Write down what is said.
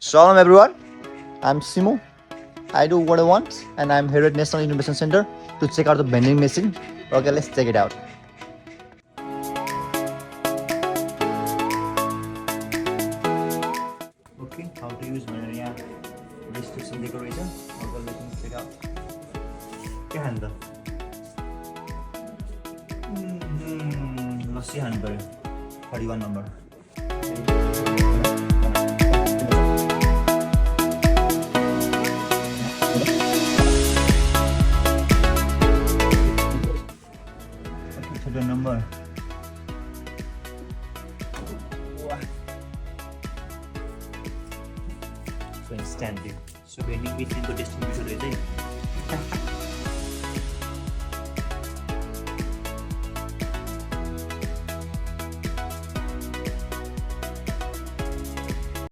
Shalom everyone, I'm Simo. I do what I want and I'm here at National Innovation Center to check out the vending machine. Okay, let's check it out. Okay, how to use Malaria restriction decoration. Okay, let me check out. क्या handle? लस्सी हान्नु पर्यो 41 number. The number. So instantly. So vending machine को distribution रहेछ है.